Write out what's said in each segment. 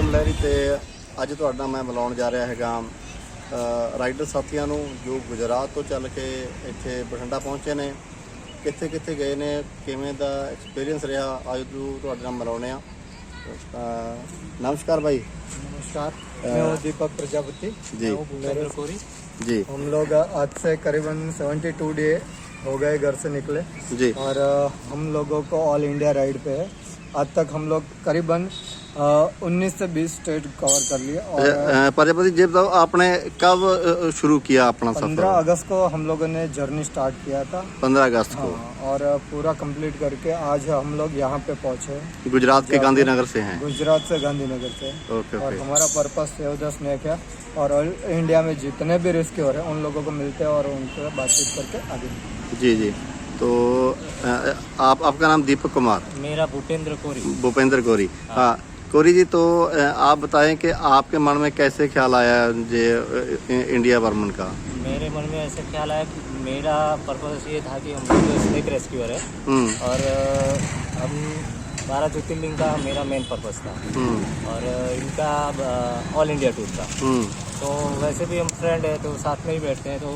ਰਾਮ ਲਹਿਰੀ ਤੇ ਅੱਜ ਤੁਹਾਡੇ ਨਾਲ ਮੈਂ ਮਿਲਾਉਣ ਜਾ ਰਿਹਾ ਹੈਗਾ ਰਾਈਡਰ ਸਾਥੀਆਂ ਨੂੰ ਜੋ ਗੁਜਰਾਤ ਤੋਂ ਚੱਲ ਕੇ ਇੱਥੇ ਬਠਿੰਡਾ ਪਹੁੰਚੇ ਨੇ। ਕਿੱਥੇ ਕਿੱਥੇ ਗਏ ਨੇ, ਕਿਵੇਂ ਦਾ ਐਕਸਪੀਰੀਅੰਸ ਰਿਹਾ, ਅੱਜ ਤੁਹਾਡੇ ਨਾਲ ਮਿਲਾਉਣੇ ਆ। नमस्कार भाई। नमस्कार, मैं हूँ दीपक प्रजापति जी। जी हम लोग आज से करीबन 72 डे हो गए घर से निकले जी। और हम लोगों को ऑल इंडिया राइड पे है। आज तक हम लोग करीबन 19 से 20 स्टेट कवर कर लिए। और प्रजापति जी बताओ, आपने कब शुरू किया अपना सफर? 15 अगस्त को हम लोगों ने जर्नी स्टार्ट किया था। 15 अगस्त को। और पूरा कंप्लीट करके आज हम लोग यहाँ पे पहुँचे। गुजरात के गांधीनगर से हैं? गुजरात से गांधीनगर से। ओके और ओके। हमारा पर्पस सेव द स्नेक है और ऑल इंडिया में जितने भी रेस्क्यू हो रहे हैं उन लोगों को मिलते हैं और उनसे बातचीत करके आगे। जी जी। तो आपका नाम दीपक कुमार? मेरा भूपेंद्र कोरी। भूपेंद्र कोरी। हाँ कोरी जी, तो आप बताएं कि आपके मन में कैसे ख्याल आया जे इंडिया भ्रमण का? मेरे मन में ऐसे ख्याल आया कि मेरा पर्पस ये था कि हम लोग स्नेक रेस्क्यूअर है और हम 12 ज्योतिर्लिंग का मेरा मेन पर्पस था और इनका ऑल इंडिया टूर था। तो वैसे भी हम फ्रेंड है तो साथ में ही बैठते हैं। तो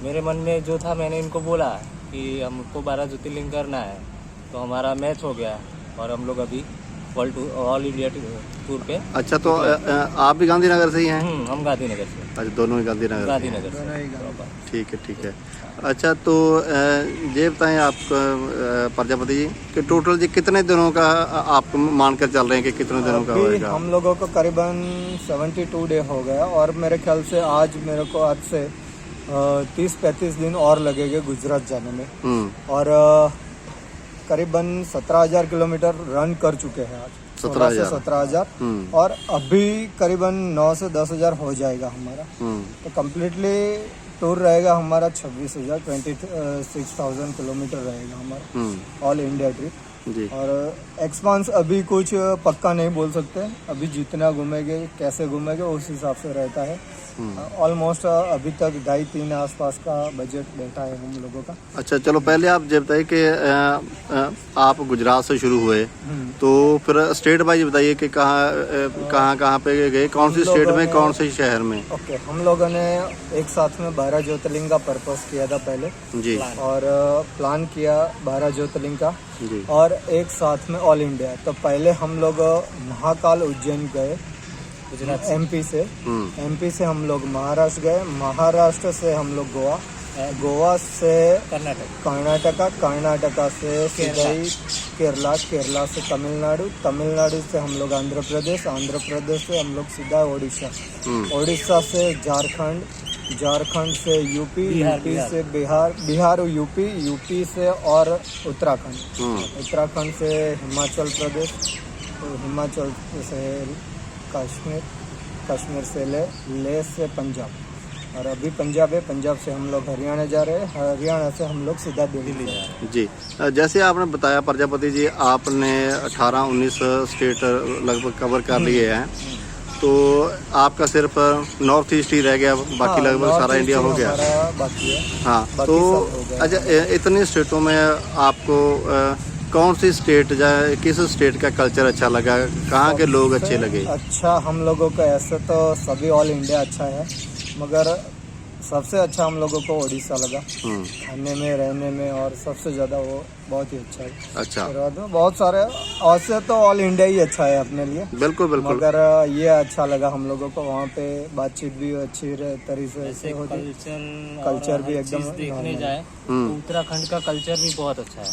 मेरे मन में जो था मैंने इनको बोला कि हमको 12 ज्योतिर्लिंग करना है। तो हमारा मैच हो गया और हम लोग अभी ऑल इंडिया टूर पे। अच्छा, तो आप भी गांधीनगर से ही हैं? हम गांधीनगर से। अच्छा, दोनों ही गांधीनगर से। ठीक है ठीक है। अच्छा, तो ये बताएं आप प्रजापति जी कि टोटल जी कितने दिनों का आप मानकर चल रहे हैं कि कितने दिनों का होगा? हम लोगों को करीबन 72 डे हो गया और मेरे ख्याल से मेरे को आज से 30-35 दिन और लगेंगे गुजरात जाने में। और करीबन 17,000 किलोमीटर रन कर चुके हैं आज। 17,000 और अभी करीबन 9 से 10,000 हो जाएगा हमारा। तो कम्प्लीटली टूर रहेगा हमारा 26,000 किलोमीटर रहेगा हमारा ऑल इंडिया ट्रिप। और एक्सपांस अभी कुछ पक्का नहीं बोल सकते, अभी जितना घूमेंगे कैसे घूमेंगे उस हिसाब से रहता है। ऑलमोस्ट अभी तक 2.5-3 आसपास का बजट बैठा है हम लोगों का। अच्छा, चलो पहले आप ये बताइए कि आप गुजरात से शुरू हुए तो फिर स्टेट वाइज बताइए कि कहाँ पे गए, कौन सी स्टेट में, कौन से शहर में? ओके, हम लोगों ने एक साथ में 12 ज्योतिर्लिंग का पर्पस किया था पहले जी। और प्लान किया 12 ज्योतिर्लिंग का जी। और एक साथ में ऑल इंडिया। तो पहले हम लोग महाकाल उज्जैन गए गुजरात MP से। MP से हम लोग महाराष्ट्र गए, महाराष्ट्र से हम लोग गोवा से कर्नाटका से सीधा केरला से तमिलनाडु से हम लोग आंध्र प्रदेश से हम लोग सीधा ओडिशा से झारखंड से यूपी से बिहार यूपी से और उत्तराखंड से हिमाचल प्रदेश, हिमाचल से कश्मीर से ले से पंजाब, और अभी पंजाब है, पंजाब से हम लोग हरियाणा जा रहे हैं, हरियाणा से हम लोग सीधा दिल्ली जा रहे हैं। जी, जैसे आपने बताया प्रजापति जी, आपने 18-19 स्टेट लगभग कवर कर लिए हैं। तो आपका सिर्फ नॉर्थ ईस्ट ही रह गया, बाकी लगभग सारा इंडिया हो गया बाकी है। हाँ, तो अच्छा, इतनी स्टेटों में आपको कौन सी स्टेट जाए, किस स्टेट का कल्चर अच्छा लगा, कहाँ के लोग अच्छे लगे? अच्छा, हम लोगों को ऐसे तो सभी ऑल इंडिया अच्छा है, मगर सबसे अच्छा हम लोगों को उड़ीसा लगा खाने में, रहने में, और सबसे ज़्यादा वो बहुत ही अच्छा है। अच्छा, बहुत सारे वैसे तो ऑल इंडिया ही अच्छा है अपने लिए। बिल्कुल बिल्कुल। मगर ये अच्छा लगा हम लोगों को, वहाँ पे बातचीत भी अच्छी तरीके से होती, कल्चर भी एकदम देखने जाए तो उत्तराखंड का कल्चर भी बहुत अच्छा है।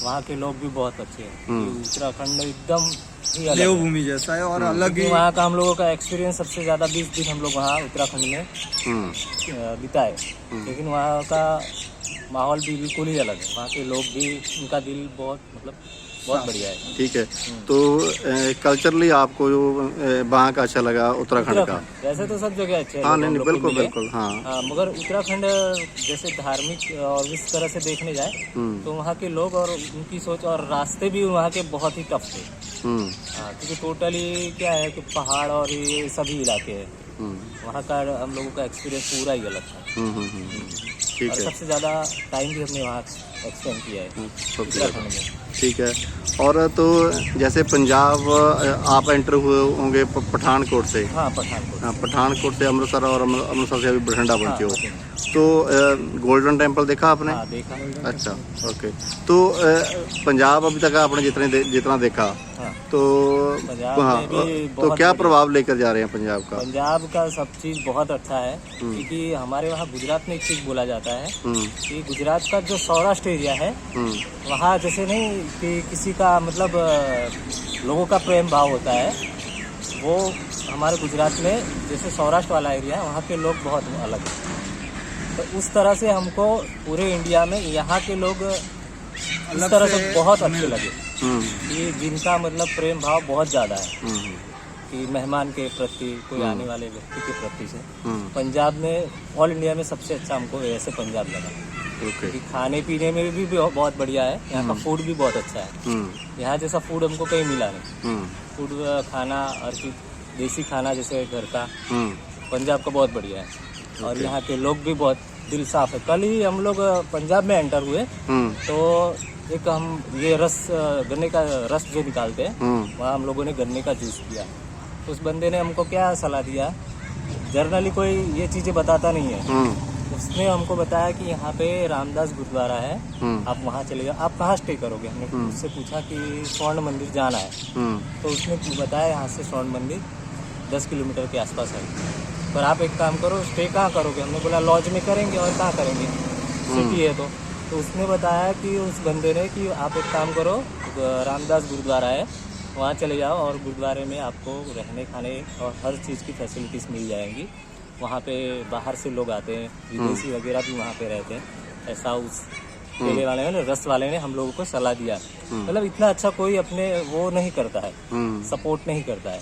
वहाँ के लोग भी बहुत अच्छे हैं। उत्तराखंड एकदम देवभूमि जैसा है और अलग ही। वहाँ का हम लोगों का एक्सपीरियंस सबसे ज्यादा 20 दिन हम लोग वहाँ उत्तराखंड में बिताए, लेकिन वहाँ का माहौल भी बिल्कुल ही अलग है। वहाँ के लोग भी, उनका दिल बहुत बहुत बढ़िया है। ठीक है, तो कल्चरली आपको जो वहाँ का अच्छा लगा उत्तराखंड का? वैसे तो सब जगह अच्छे हैं। हाँ, नहीं बिल्कुल बिल्कुल। हाँ, मगर उत्तराखंड जैसे धार्मिक और इस तरह से देखने जाए तो वहाँ के लोग और उनकी सोच और रास्ते भी वहाँ के बहुत ही टफ थे। क्योंकि टोटली क्या है कि पहाड़ और ये सभी इलाके हैं। वहाँ का हम लोगों का एक्सपीरियंस पूरा ही अलग था। ठीक और है। सबसे ज़्यादा टाइम भी हमने वहाँ एक्सपेंड किया है सबसे उत्तराखंड ज़्यादा, में। ठीक है। और तो जैसे पंजाब आप एंटर हुए होंगे पठानकोट से। हाँ, पठानकोट। हाँ, पठानकोट से अमृतसर और अमृतसर से अभी बठिंडा पहुँचे हो। बठिंडा। तो गोल्डन टेम्पल देखा आपने? हाँ, देखा। अच्छा, ओके। तो पंजाब अभी तक आपने जितना देखा, हाँ, तो पंजाब हाँ, में भी तो बहुत क्या बढ़िया। प्रभाव लेकर जा रहे हैं पंजाब का? पंजाब का सब चीज़ बहुत अच्छा है, क्योंकि हमारे वहाँ गुजरात में एक चीज़ बोला जाता है कि गुजरात का जो सौराष्ट्र एरिया है, वहाँ जैसे नहीं कि किसी का मतलब लोगों का प्रेम भाव होता है, वो हमारे गुजरात में जैसे सौराष्ट्र वाला एरिया है, वहाँ के लोग बहुत अलग हैं। तो उस तरह से हमको पूरे इंडिया में यहाँ के लोग इस तरह से बहुत अच्छे लगे कि जिनका मतलब प्रेम भाव बहुत ज़्यादा है कि मेहमान के प्रति, कोई आने वाले व्यक्ति के प्रति से। पंजाब में ऑल इंडिया में सबसे अच्छा हमको ऐसे पंजाब लगा, क्योंकि खाने पीने में भी बहुत बढ़िया है। यहाँ का फूड भी बहुत अच्छा है। यहाँ जैसा फूड हमको कहीं मिला नहीं। फूड खाना और देसी खाना जैसे घर का पंजाब का बहुत बढ़िया है। और यहाँ के लोग भी बहुत दिल साफ है। कल ही हम लोग पंजाब में एंटर हुए, तो एक हम ये गन्ने का रस जो निकालते हैं, वहाँ हम लोगों ने गन्ने का जूस पिया। उस बंदे ने हमको क्या सलाह दिया, जर्नली कोई ये चीज़ें बताता नहीं है। उसने हमको बताया कि यहाँ पे रामदास गुरुद्वारा है, आप वहाँ चले जाओ। आप कहाँ स्टे करोगे? हमने उससे पूछा कि स्वर्ण मंदिर जाना है, तो उसने बताया यहाँ से स्वर्ण मंदिर 10 किलोमीटर के आसपास है। पर आप एक काम करो, स्टे कहाँ करोगे? हमने बोला लॉज में करेंगे, और कहाँ करेंगे, सिटी है तो उसने बताया कि उस बंदे ने कि आप एक काम करो, रामदास गुरुद्वारा है, वहाँ चले जाओ और गुरुद्वारे में आपको रहने खाने और हर चीज़ की फैसिलिटीज़ मिल जाएंगी। वहाँ पे बाहर से लोग आते हैं, विदेशी वगैरह भी वहाँ पे रहते हैं। ऐसा उस ठेले वाले ने, रस वाले ने हम लोगों को सलाह दिया। मतलब इतना अच्छा कोई अपने वो नहीं करता है, सपोर्ट नहीं करता है।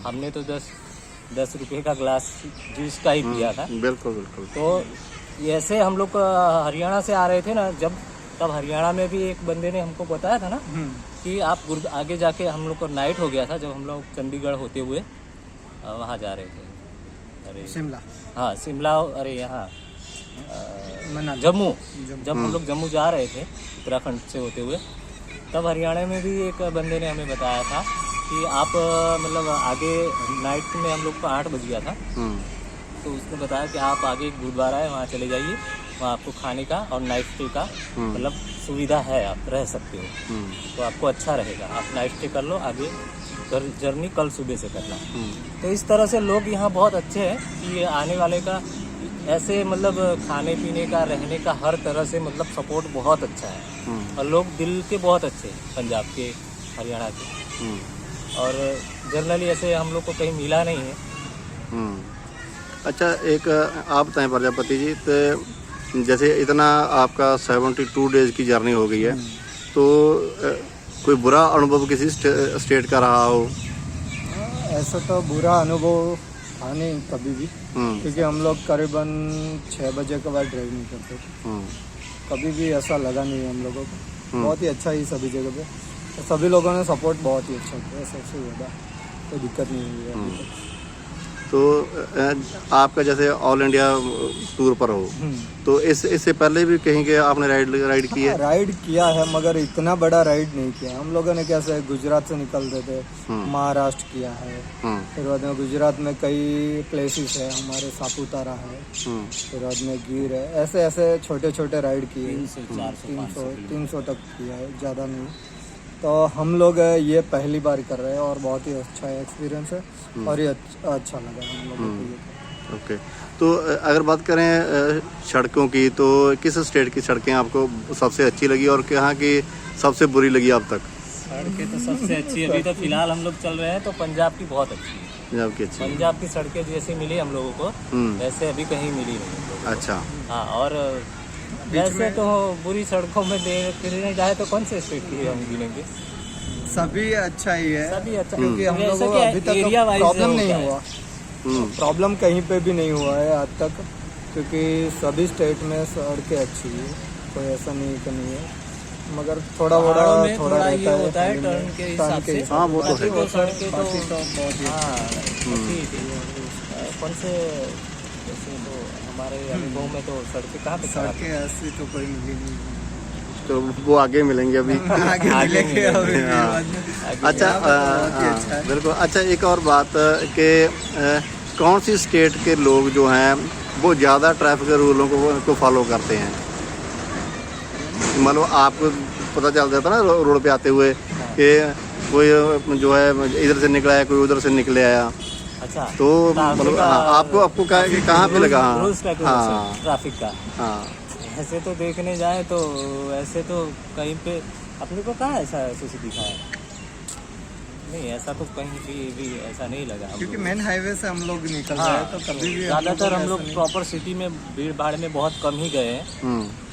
हमने तो 10 रुपये का ग्लास जूस का ही पिया था। बिल्कुल बिल्कुल। तो ऐसे हम लोग हरियाणा से आ रहे थे ना, तब हरियाणा में भी एक बंदे ने हमको बताया था ना कि आप आगे जाके, हम लोग को नाइट हो गया था जब हम लोग चंडीगढ़ होते हुए वहाँ जा रहे थे। अरे शिमला। हाँ, शिमला। अरे यहाँ जम्मू। जब हम लोग जम्मू जा रहे थे उत्तराखंड से होते हुए, तब हरियाणा में भी एक बंदे ने हमें बताया था कि आप मतलब आगे नाइट में हम लोग को 8 बज गया था, तो उसने बताया कि आप आगे एक गुरुद्वारा है, वहाँ चले जाइए, वहाँ आपको खाने का और नाइट स्टे का मतलब सुविधा है, आप रह सकते हो, तो आपको अच्छा रहेगा। आप नाइट स्टे कर लो, आगे जर्नी कल सुबह से करना। तो इस तरह से लोग यहाँ बहुत अच्छे हैं कि ये आने वाले का ऐसे मतलब खाने पीने का, रहने का, हर तरह से मतलब सपोर्ट बहुत अच्छा है। और लोग दिल के बहुत अच्छे हैं पंजाब के, हरियाणा के। और जनरली ऐसे हम लोग को कहीं मिला नहीं है। अच्छा, एक आप बताएं प्रजापति जी, तो जैसे इतना आपका 72 डेज की जर्नी हो गई है, तो कोई बुरा अनुभव किसी स्टेट का रहा हो? ऐसा तो बुरा अनुभव था नहीं कभी भी, क्योंकि हम लोग करीबन 6 बजे के बाद ड्राइव नहीं करते थे। कभी भी ऐसा लगा नहीं हम लोगों को। बहुत ही अच्छा ही सभी जगह पे, तो सभी लोगों ने सपोर्ट बहुत ही अच्छा किया, सबसे ज़्यादा कोई दिक्कत नहीं हुई है अभी तक। तो आपका जैसे ऑल इंडिया टूर पर हो, तो इससे पहले भी कहीं के आपने राइड की है? राइड किया है, मगर इतना बड़ा राइड नहीं किया। हम लोगों ने कैसे गुजरात से निकलते थे, महाराष्ट्र किया है, फिर बाद में गुजरात में कई प्लेसेस है हमारे, सापुतारा है, फिर बाद में गिर है, ऐसे ऐसे छोटे छोटे राइड किए। 300 तक किया है, ज़्यादा नहीं। तो हम लोग ये पहली बार कर रहे हैं और बहुत ही अच्छा एक्सपीरियंस है और ये अच्छा लगा हम लोगों को ये। ओके, तो अगर बात करें सड़कों की, तो किस स्टेट की सड़कें आपको सबसे अच्छी लगी और कहाँ की सबसे बुरी लगी अब तक? सड़कें तो सबसे अच्छी अभी तो फिलहाल हम लोग चल रहे हैं, तो पंजाब की बहुत अच्छी है। पंजाब की अच्छी? पंजाब की सड़कें जैसे मिली हम लोगों को, वैसे अभी कहीं मिली नहीं। अच्छा। हाँ, और वैसे तो बुरी सड़कों में देखने जाए तो कौन से स्टेट की हम गिनेंगे? सभी अच्छा ही है, सभी अच्छा, क्योंकि हम लोगों को अभी तक प्रॉब्लम नहीं हुआ। प्रॉब्लम कहीं पे भी नहीं हुआ है आज तक, क्योंकि सभी स्टेट में सड़कें अच्छी है, कोई ऐसा नहीं कि नहीं है। मगर थोड़ा ये होता है टर्न के हिसाब से। हाँ, वो तो है। वो सड़कें तो हाँ, कौन से जैसे तो हमारे अनुभव में तो सड़कें कहाँ पे खराब सड़कें ऐसी तो कोई मिली नहीं तो वो आगे मिलेंगे अभी। आगे मिलेंगे अभी भी हाँ। बाद में। अच्छा यहाँ पर तो बहुत ही हाँ, अच्छा है। बिल्कुल। अच्छा, एक और बात कि कौन सी स्टेट के लोग जो हैं वो ज़्यादा ट्रैफिक रूलों को फॉलो करते हैं? मतलब आपको पता चल जाता ना रोड पे आते हुए कि कोई जो है इधर से निकला है, कोई उधर से निकले आया, अच्छा तो मतलब हाँ, आपको कहाँ पे लगा? रूल्स हाँ ट्रैफिक का हाँ ऐसे तो देखने जाए तो ऐसे तो कहीं पे अपने को कहाँ ऐसा ऐसे दिखा है, नहीं ऐसा तो कहीं भी ऐसा नहीं लगा हम क्योंकि लोग। मेन हाईवे से हम लोग निकल रहे हाँ, हैं तो कभी भी ज़्यादातर हम लोग प्रॉपर सिटी में भीड़ भाड़ में बहुत कम ही गए हैं।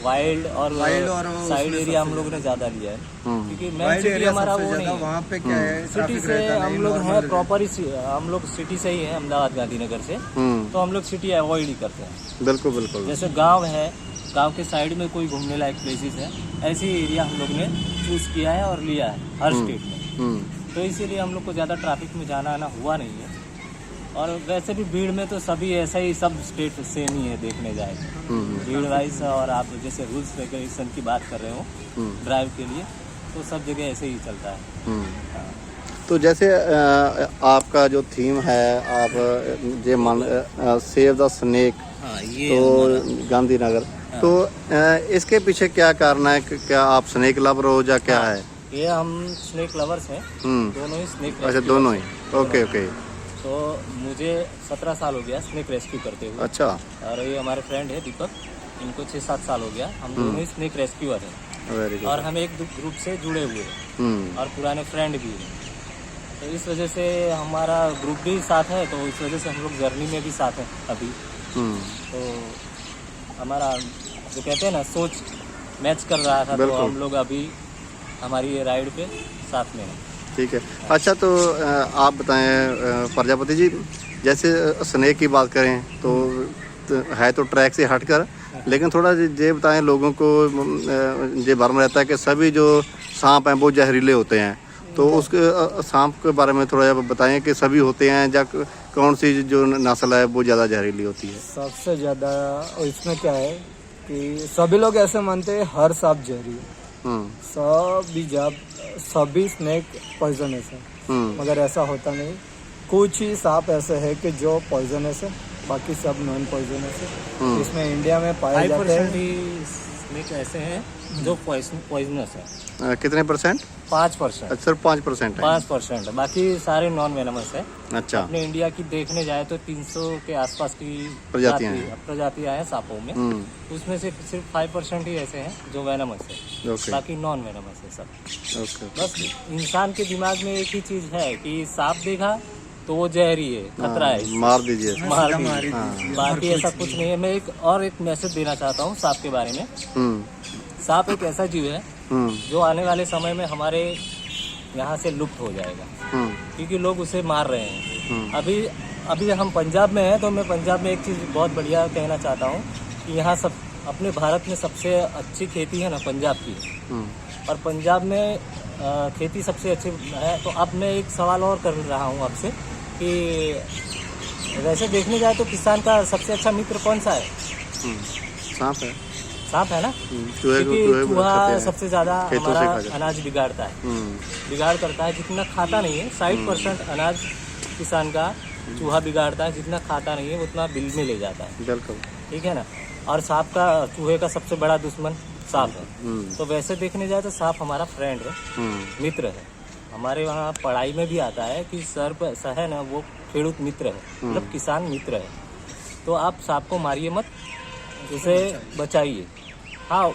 वाइल्ड और वो साइड उसमें एरिया हम सबसे लोग ने ज़्यादा लिया है, क्योंकि मेन वाइड सिटी एरिया हमारा सबसे वो ज्यादा, नहीं वहाँ है। पे क्या है सिटी ट्रैफिक से रहता हम नहीं, लोग हैं नॉर्मल प्रॉपर हम लोग सिटी से ही हैं, अहमदाबाद गांधीनगर से, तो हम लोग सिटी अवॉइड ही करते हैं। बिल्कुल बिल्कुल। जैसे गांव है, गांव के साइड में कोई घूमने लायक प्लेसेस है, ऐसी एरिया हम लोग ने चूज किया है और लिया है हर स्टेट में। तो इसीलिए हम लोग को ज़्यादा ट्रैफिक में जाना आना हुआ नहीं है। और वैसे भी भीड़ में तो सभी ऐसा ही, सब स्टेट सेम ही है देखने जाए भीड़ वाइज। और आप जैसे रूल्स रेगुलेशन की बात कर रहे हो ड्राइव के लिए, तो सब जगह ऐसे ही चलता है। तो जैसे आपका जो थीम है, आप ये मान सेव द स्नेक, हाँ, ये तो गांधीनगर, तो इसके पीछे क्या कारण है? क्या आप स्नेक लवर हो या क्या है? ये हम स्नेक लवर्स हैं, दोनों ही स्नेक। अच्छा, दोनों ही। Okay okay. तो मुझे 17 साल हो गया स्नेक रेस्क्यू करते हुए। अच्छा। और ये हमारे फ्रेंड है दीपक, इनको 6-7 साल हो गया। हम दोनों ही स्नेक रेस्क्यूअर हैं। Very good. और हम एक ग्रुप से जुड़े हुए हैं और पुराने फ्रेंड भी हैं। तो इस वजह से हमारा ग्रुप भी साथ है, तो इस वजह से हम लोग जर्नी में भी साथ हैं अभी। तो हमारा जो कहते हैं ना सोच मैच कर रहा था, तो हम लोग अभी हमारी ये राइड पे साथ में हैं। ठीक है। अच्छा, तो आप बताएं प्रजापति जी, जैसे स्नेक की बात करें तो है तो ट्रैक से हटकर, लेकिन थोड़ा ये बताएं लोगों को, ये भ्रम रहता है कि सभी जो सांप हैं वो जहरीले होते हैं, तो उसके सांप के बारे में थोड़ा बताएं कि सभी होते हैं या कौन सी जो नस्ल है वो ज़्यादा जहरीली होती है? सबसे ज्यादा इसमें क्या है कि सभी लोग ऐसे मानते हैं हर सांप जहरी है, सभी स्नेक पॉइजनस है, मगर ऐसा होता नहीं। कुछ ही सांप ऐसे है कि जो पॉइजनस है, बाकी सब नॉन पॉइजनस है। इसमें इंडिया में पाए जाते हैं स्नेक ऐसे हैं जो पॉइजनस है। कितने परसेंट? 5%। सिर्फ 5% है? 5%, बाकी सारे नॉन वेनमस है। अच्छा। अपने इंडिया की देखने जाए तो 300 के आसपास की प्रजातियां हैं सांपों में। उसमें से सिर्फ 5% ही ऐसे हैं जो वेनमस है, बाकी नॉन वेनमस है सब। बस इंसान के दिमाग में एक ही चीज है कि सांप देखा तो वो जहरी है, खतरा है, मार दीजिए, मार दीजिए। बाकी ऐसा कुछ नहीं है। मैं एक मैसेज देना चाहता हूँ सांप के बारे में। सांप एक ऐसा जीव है जो आने वाले समय में हमारे यहाँ से लुप्त हो जाएगा, क्योंकि लोग उसे मार रहे हैं। अभी हम पंजाब में हैं, तो मैं पंजाब में एक चीज़ बहुत बढ़िया कहना चाहता हूँ कि यहाँ सब अपने भारत में सबसे अच्छी खेती है ना पंजाब की, और पंजाब में खेती सबसे अच्छी है। तो अब मैं एक सवाल और कर रहा हूँ आपसे कि वैसे देखने जाए तो किसान का सबसे अच्छा मित्र कौन सा है? सांप है। सांप है ना, क्योंकि चूहा सबसे ज्यादा हमारा अनाज बिगाड़ता है, बिगाड़ करता है। जितना खाता नहीं है, 60% अनाज किसान का चूहा बिगाड़ता है, जितना खाता नहीं है उतना बिल में ले जाता है। बिल्कुल, ठीक है ना। और सांप का, चूहे का सबसे बड़ा दुश्मन सांप है। तो वैसे देखने जाए तो सांप हमारा फ्रेंड है, मित्र है। हमारे वहाँ पढ़ाई में भी आता है कि सर्प है ना, वो खेडूत मित्र है, मतलब किसान मित्र है। तो आप सांप को मारिए मत, उसे बचाइए। हाँ,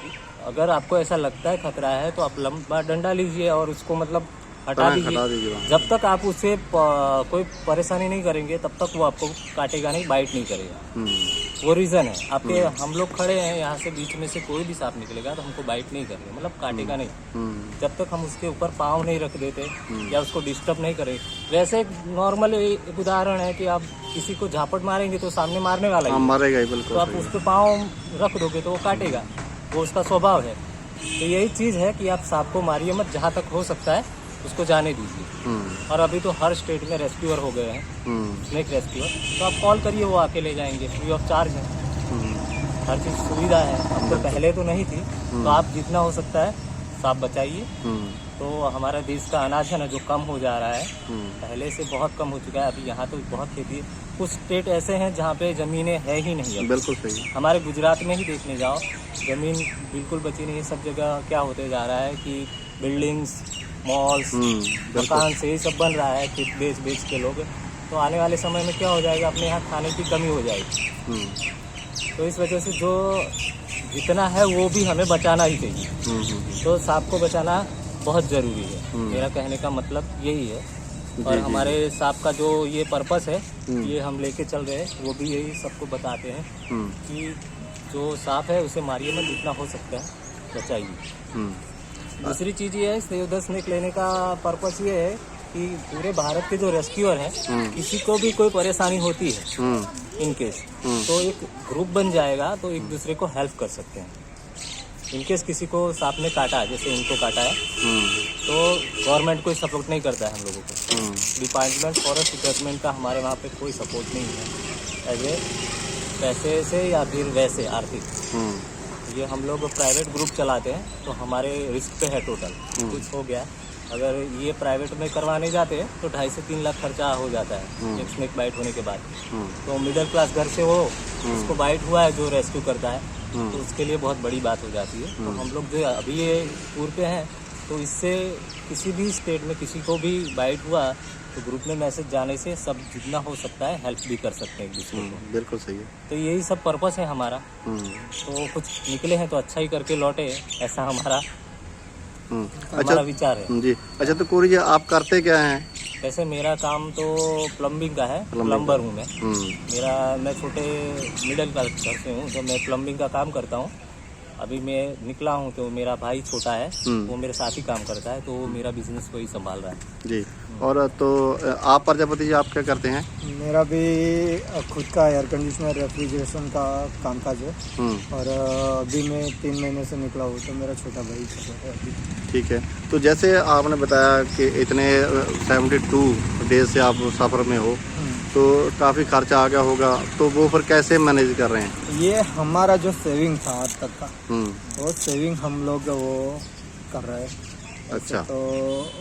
अगर आपको ऐसा लगता है खतरा है तो आप लंबा डंडा लीजिए और उसको मतलब हटा दीजिए। जब तक आप उसे कोई परेशानी नहीं करेंगे तब तक वो आपको काटेगा नहीं, बाइट नहीं करेगा। वो रीज़न है आपके। हम लोग खड़े हैं यहाँ से, बीच में से कोई भी सांप निकलेगा तो हमको बाइट नहीं करेगा, मतलब काटेगा नहीं, जब तक हम उसके ऊपर पाँव नहीं रख देते या उसको डिस्टर्ब नहीं करें। वैसे नॉर्मल एक उदाहरण है कि आप किसी को झापट मारेंगे तो सामने मारने वाला ही मारेगा ही, बिल्कुल। तो आप उस पर पाँव रख दोगे तो वो काटेगा, वो उसका स्वभाव है। तो यही चीज़ है कि आप सांप को मारिए मत, जहाँ तक हो सकता है उसको जाने दीजिए। और अभी तो हर स्टेट में रेस्क्यूअर हो गए हैं, स्नेक रेस्क्यूअर। तो आप कॉल करिए, वो आके ले जाएंगे, फ्री ऑफ चार्ज है। हर चीज़ सुविधा है। अब तो पहले तो नहीं थी, तो आप जितना हो सकता है साफ बचाइए। तो हमारा देश का अनाज है ना जो कम हो जा रहा है, पहले से बहुत कम हो चुका है। अभी यहाँ तो बहुत खेती, कुछ स्टेट ऐसे हैं जहाँ पे ज़मीनें है ही नहीं है। बिल्कुल सही। हमारे गुजरात में ही देखने जाओ, ज़मीन बिल्कुल बची नहीं है। सब जगह क्या होते जा रहा है कि बिल्डिंग्स, मॉल्स, मकान से ही सब बन रहा है कि बेच के लोग। तो आने वाले समय में क्या हो जाएगा, अपने यहाँ खाने की कमी हो जाएगी। तो इस वजह से जो जितना है वो भी हमें बचाना ही चाहिए। तो सांप को बचाना बहुत ज़रूरी है, मेरा कहने का मतलब यही है। और हमारे सांप का जो ये पर्पस है, ये हम लेके चल रहे हैं, वो भी यही सबको बताते हैं कि जो सांप है उसे मारिए मत, जितना हो सकता है बचाइए। दूसरी चीज़ ये है, सेव द स्नेक लेने का पर्पस ये है कि पूरे भारत के जो रेस्क्यूअर हैं, किसी को भी कोई परेशानी होती है इन केस, तो एक ग्रुप बन जाएगा, तो एक दूसरे को हेल्प कर सकते हैं। इनकेस किसी को सांप ने काटा, जैसे इनको काटा है, तो गवर्नमेंट कोई सपोर्ट नहीं करता है हम लोगों को। डिपार्टमेंट फॉरेस्ट डिपार्टमेंट का हमारे वहाँ पे कोई सपोर्ट नहीं है एज ए पैसे से या फिर वैसे आर्थिक। ये हम लोग प्राइवेट ग्रुप चलाते हैं, तो हमारे रिस्क पे है टोटल। कुछ हो गया, अगर ये प्राइवेट में करवाने जाते हैं तो 2.5 से 3 लाख खर्चा हो जाता है एक स्नेक बाइट होने के बाद। तो मिडिल क्लास घर से हो, उसको बाइट हुआ है जो रेस्क्यू करता है, तो उसके लिए बहुत बड़ी बात हो जाती है। तो हम लोग जो अभी ये टूर पे हैं, तो इससे किसी भी स्टेट में किसी को भी बाइट हुआ तो ग्रुप में मैसेज जाने से सब जितना हो सकता है हेल्प भी कर सकते हैं एक दूसरे को। बिल्कुल सही है। तो यही सब पर्पस है हमारा। तो कुछ निकले हैं तो अच्छा ही करके लौटे, ऐसा हमारा अच्छा विचार है जी। अच्छा, तो कोरी जी आप करते क्या हैं? वैसे मेरा काम तो प्लम्बिंग का है, प्लम्बर हूँ मैं। मैं छोटे मिडिल क्लास घर से हूँ, तो मैं प्लम्बिंग का काम करता हूँ। अभी मैं निकला हूँ तो मेरा भाई छोटा है, वो मेरे साथ ही काम करता है, तो वो मेरा बिजनेस को ही संभाल रहा है जी। और तो आप प्रजापति जी आप क्या करते हैं? मेरा भी खुद का एयर कंडीशनर रेफ्रिजरेशन का कामकाज है। और अभी मैं 3 महीने से निकला हूँ, तो मेरा छोटा भाई है अभी। ठीक है। तो जैसे आपने बताया कि इतने 72 डेज से आप सफ़र में हो, तो काफ़ी खर्चा आ गया होगा, तो वो फिर कैसे मैनेज कर रहे हैं? ये हमारा जो सेविंग था आज तक का, वो सेविंग हम लोग वो कर रहे हैं। अच्छा। तो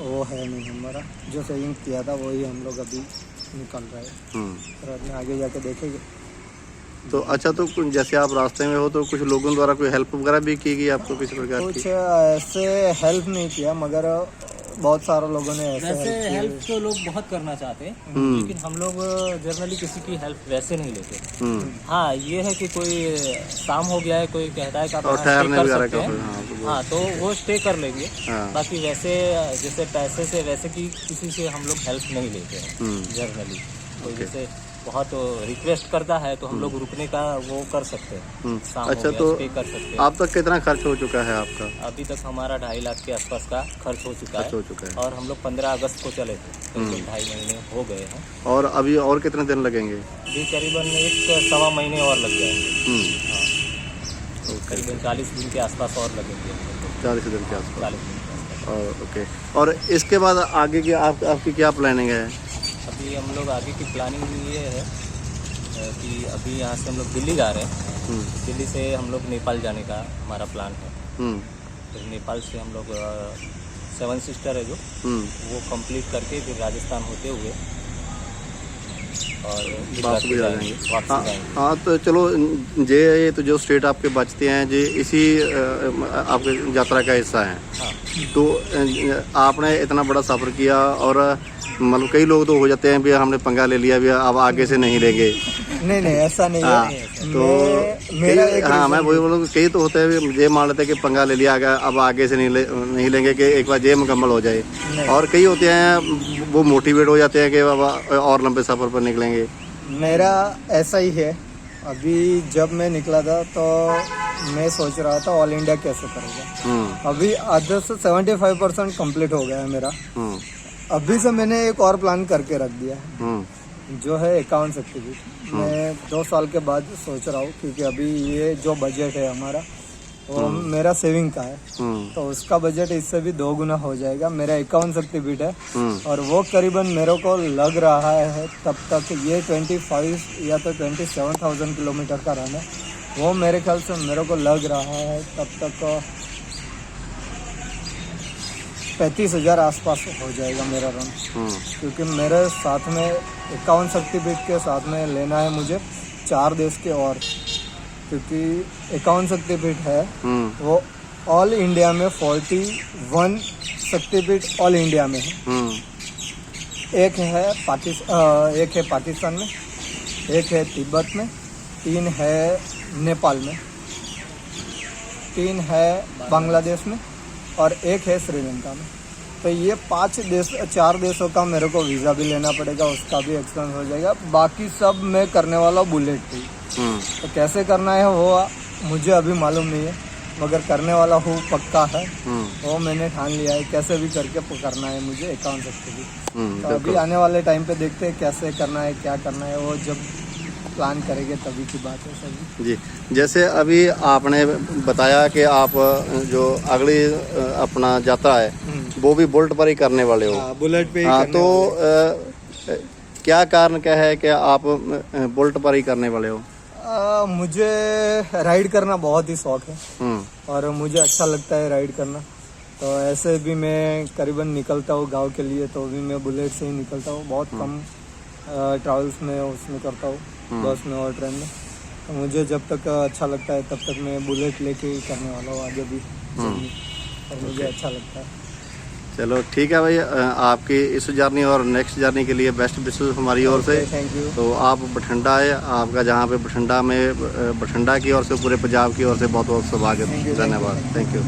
वो है नहीं, हमारा जो सेविंग किया था वही हम लोग अभी निकल रहे हैं। फिर अपने आगे जाके देखेंगे। तो अच्छा, तो जैसे आप रास्ते में हो तो कुछ लोगों द्वारा कोई हेल्प वगैरह भी की गई आपको किसी प्रकार की? कुछ ऐसे हेल्प नहीं किया, मगर बहुत सारे लोगों ने ऐसे हेल्प तो लोग बहुत करना चाहते हैं, लेकिन हम लोग जनरली किसी की हेल्प वैसे नहीं लेते। हाँ, ये है कि कोई शाम हो गया है, कोई कहता है कि आप ठहरने कर वगैरह सकते का, हैं, हाँ तो वो स्टे कर लेंगे। बाकी वैसे जैसे पैसे से वैसे की किसी से हम लोग हेल्प नहीं लेते हैं जनरली। तो जैसे बहुत रिक्वेस्ट करता है तो हम लोग रुकने का वो कर सकते हैं। अच्छा, तो स्टे कर सकते हैं। अब तक कितना खर्च हो चुका है आपका? अभी तक हमारा 2.5 लाख के आसपास का खर्च हो चुका है। और हम लोग 15 अगस्त को चले थे, तो 2.5 महीने हो गए हैं। और अभी और कितने दिन लगेंगे? अभी करीबन 1-1.25 महीने और लग जाएंगे। करीबन 40 दिन के आसपास और लगेंगे। 40 दिन के आसपास। 40 दिन के आसपास। ओके। और इसके बाद आगे की आपकी क्या प्लानिंग है? अभी हम लोग आगे की प्लानिंग ये है कि अभी यहाँ से हम लोग दिल्ली जा रहे हैं। दिल्ली से हम लोग नेपाल जाने का हमारा प्लान है। फिर नेपाल से हम लोग 7 सिस्टर है जो, वो कंप्लीट करके फिर राजस्थान होते हुए और वापस आ जाएंगे। हाँ, तो चलो ये तो जो स्टेट आपके बचते हैं जी, इसी आपके यात्रा का हिस्सा है। तो आपने इतना बड़ा सफ़र किया, और मतलब कई लोग तो हो जाते हैं भी हमने पंगा ले लिया, भी अब आगे से नहीं लेंगे। नहीं, ऐसा नहीं है। तो मेरा हाँ, मैं वही बोलूँ, कई तो होते हैं ये मान लेते हैं कि पंगा ले लिया, अब आगे से नहीं लेंगे कि एक बार ये मुकम्मल हो जाए। और कई होते हैं वो मोटिवेट हो जाते हैं कि बाबा और लंबे सफ़र पर निकलेंगे। मेरा ऐसा ही है। अभी जब मैं निकला था तो मैं सोच रहा था ऑल इंडिया कैसे करूँगा। अभी आधा से 75% कम्प्लीट हो गया है मेरा। अभी से मैंने एक और प्लान करके रख दिया है, जो है अकाउंट सर्टिफिकेट। मैं 2 साल के बाद सोच रहा हूँ, क्योंकि अभी ये जो बजट है हमारा वो मेरा सेविंग का है, तो उसका बजट इससे भी 2 गुना हो जाएगा। मेरा अकाउंट सर्टिफिकेट है, और वो करीबन मेरे को लग रहा है तब तक ये 25 या तो 27,000 किलोमीटर का रन है। वो मेरे ख्याल से मेरे को लग रहा है तब तक 35,000 आसपास हो जाएगा मेरा रन। क्योंकि मेरे साथ में 51 शक्तिपीठ के साथ में लेना है मुझे 4 देश के और, क्योंकि 51 शक्तिपीठ है वो ऑल इंडिया में 41 शक्तिपीठ ऑल इंडिया में है। एक है पाकिस्तान में, एक है तिब्बत में, 3 है नेपाल में, 3 है बांग्लादेश में और एक है श्रीलंका में। तो ये 4 देशों का मेरे को वीज़ा भी लेना पड़ेगा, उसका भी एक्सपेंस हो जाएगा। बाकी सब मैं करने वाला बुलेट पे। तो कैसे करना है वो मुझे अभी मालूम नहीं है, मगर करने वाला हूँ पक्का है। वो मैंने ठान लिया है, कैसे भी करके करना है मुझे 51 शक्तिपीठ। तो अभी आने वाले टाइम पे देखते हैं कैसे करना है, क्या करना है, वो जब प्लान करेंगे तभी की बात है सर जी। जैसे अभी आपने बताया कि आप जो अगली अपना यात्रा है वो भी बुलेट पर ही करने वाले हो। बुलेट पे ही हाँ, करने तो क्या कारण क्या है कि आप बुलेट पर ही करने वाले हो? मुझे राइड करना बहुत ही शौक है और मुझे अच्छा लगता है राइड करना। तो ऐसे भी मैं करीबन निकलता हूँ गांव के लिए, तो भी मैं बुलेट से ही निकलता हूँ। बहुत कम ट्रैवल्स में उसमें करता हूँ, बस में और ट्रेन में। तो मुझे जब तक अच्छा लगता है तब तक मैं बुलेट लेके ही करने वाला हूँ आगे भी जर्नी, और मुझे अच्छा लगता है। चलो ठीक है भाई, आपकी इस जर्नी और नेक्स्ट जर्नी के लिए बेस्ट विशेष हमारी ओर से। Thank you. तो आप बठिंडा है आपका, जहाँ पे बठिंडा की ओर से पूरे पंजाब की ओर से बहुत बहुत स्वागत, धन्यवाद, थैंक यू।